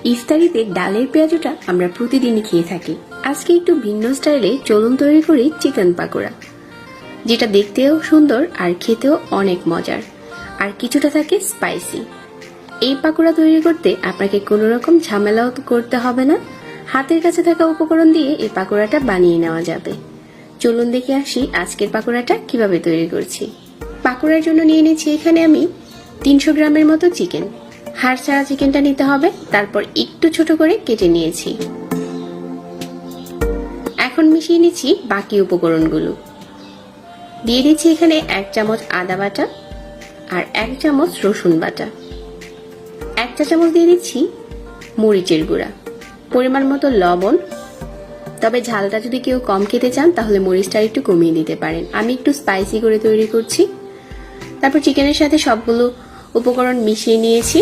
ইফতারিতে ডালের পেঁয়াজুটা আমরা প্রতিদিনই খেয়ে থাকি। আজকে একটু ভিন্ন স্টাইলে চলুন তৈরি করি চিকেন পাকোড়া, যেটা দেখতেও সুন্দর আর খেতেও অনেক মজার, আর কিছুটা থাকে স্পাইসি। এই পাকোড়া তৈরি করতে আপনাকে কোনো রকম ঝামেলাও করতে হবে না। হাতের কাছে থাকা উপকরণ দিয়ে এই পাকোড়াটা বানিয়ে নেওয়া যাবে। চলুন দেখে আসি আজকের পাকোড়াটা কিভাবে তৈরি করছি। পাকোড়ার জন্য নিয়ে নিচ্ছি এখানে আমি 300 গ্রামের মতো চিকেন। হাড় ছাড়া চিকেনটা নিতে হবে, তারপর একটু ছোট করে কেটে নিয়েছি। এখন মিশিয়ে নিচ্ছি বাকি উপকরণগুলো। দিয়ে দিচ্ছি এখানে 1 চামচ আদা বাটা আর 1 চামচ রসুন বাটা। 1 চা চামচ দিয়ে দিচ্ছি মরিচের গুঁড়া, পরিমাণ মতো লবণ। তবে ঝালটা যদি কেউ কম খেতে চান তাহলে মরিচটা একটু কমিয়ে দিতে পারেন। আমি একটু স্পাইসি করে তৈরি করছি। তারপর চিকেনের সাথে সবগুলো উপকরণ মিশিয়ে নিয়েছি।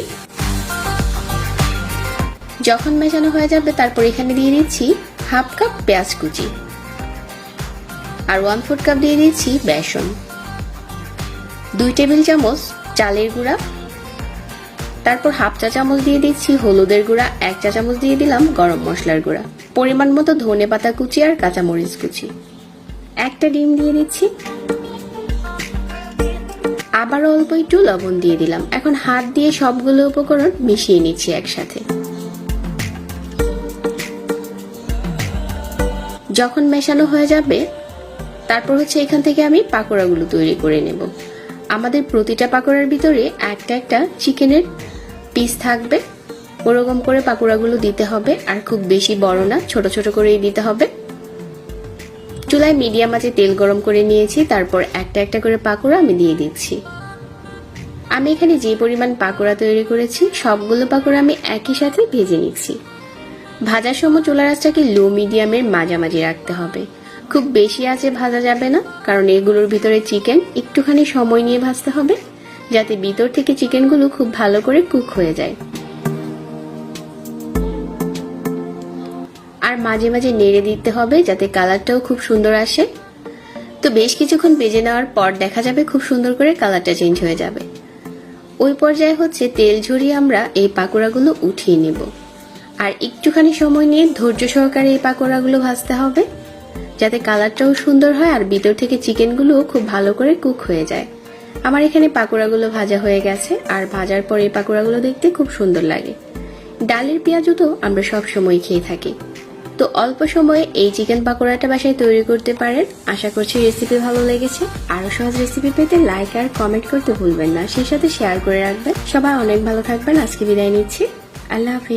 যখন মেশানো হয়ে যাবে তারপর এখানে দিয়ে দিচ্ছি 1/2 কাপ পেঁয়াজ কুচি আর 1/4 কাপ দিয়ে দিচ্ছি বেসন, 2 টেবিল চামচ চালের গুঁড়া, তারপর 1/2 চা চামচ দিয়ে দিচ্ছি হলুদের গুঁড়া, 1 চা চামচ দিয়ে দিলাম গরম মশলার গুঁড়া, পরিমাণ মতো ধনে পাতা কুচি আর কাঁচামরিচ কুচি, একটা ডিম দিয়ে দিচ্ছি, আবার অল্প একটু লবণ দিয়ে দিলাম। এখন হাত দিয়ে সবগুলো উপকরণ মিশিয়ে নিচ্ছি একসাথে। যখন মেশানো হয়ে যাবে তারপর এখান থেকে আমি পাকোড়াগুলো তৈরি করে নেব। আমাদের প্রতিটা পাকোড়ার ভিতরে একটা একটা চিকেনের পিস থাকবে, ওরকম করে পাকোড়াগুলো দিতে হবে। আর খুব বেশি বড় না, ছোট ছোট করেই দিতে হবে। চুলায় মিডিয়াম আঁচে তেল গরম করে নিয়েছি, তারপর একটা একটা করে পাকোড়া আমি দিয়ে দিচ্ছি। আমি এখানে যে পরিমাণ পাকোড়া তৈরি করেছি সবগুলো পাকোড়া আমি একই সাথে ভেজে নিচ্ছি। ভাজার সময় চুলার আঁচটাকে লো মিডিয়ামের মাঝামাঝি রাখতে হবে। খুব বেশি আঁচে ভাজা যাবে না, কারণ এগুলোর ভিতরে চিকেন, একটুখানি সময় নিয়ে ভাজতে হবে যাতে ভিতর থেকে চিকেনগুলো খুব ভালো করে কুক হয়ে যায়। আর মাঝে মাঝে নেড়ে দিতে হবে যাতে কালারটাও খুব সুন্দর আসে। তো বেশ কিছুক্ষণ ভেজে নেওয়ার পর দেখা যাবে খুব সুন্দর করে কালারটা চেঞ্জ হয়ে যাবে। ওই পর্যায়ে তেল ঝরিয়ে আমরা এই পাকোড়াগুলো উঠিয়ে নেব। আর একটুখানি সময় নিয়ে ধৈর্য সহকারে এই পাকোড়াগুলো ভাজতে হবে যাতে কালারটাও সুন্দর হয় আর ভিতর থেকে চিকেনগুলো খুব ভালো করে কুক হয়ে যায়। আমার এখানে পাকোড়াগুলো ভাজা হয়ে গেছে, আর ভাজার পর এই পাকোড়াগুলো দেখতে খুব সুন্দর লাগে। ডালের পেঁয়াজু তো আমরা সব সময় খেয়ে থাকি, তো অল্প সময়ে এই চিকেন পাকোড়াটা বাসায় তৈরি করতে পারেন। আশা করছি রেসিপি ভালো লেগেছে। আরো সহজ রেসিপি পেতে লাইক আর কমেন্ট করতে ভুলবেন না, সেই সাথে শেয়ার করে রাখবেন। সবাই অনেক ভালো থাকবেন। আজকে বিদায় নিচ্ছি। আল্লাহ হাফেজ।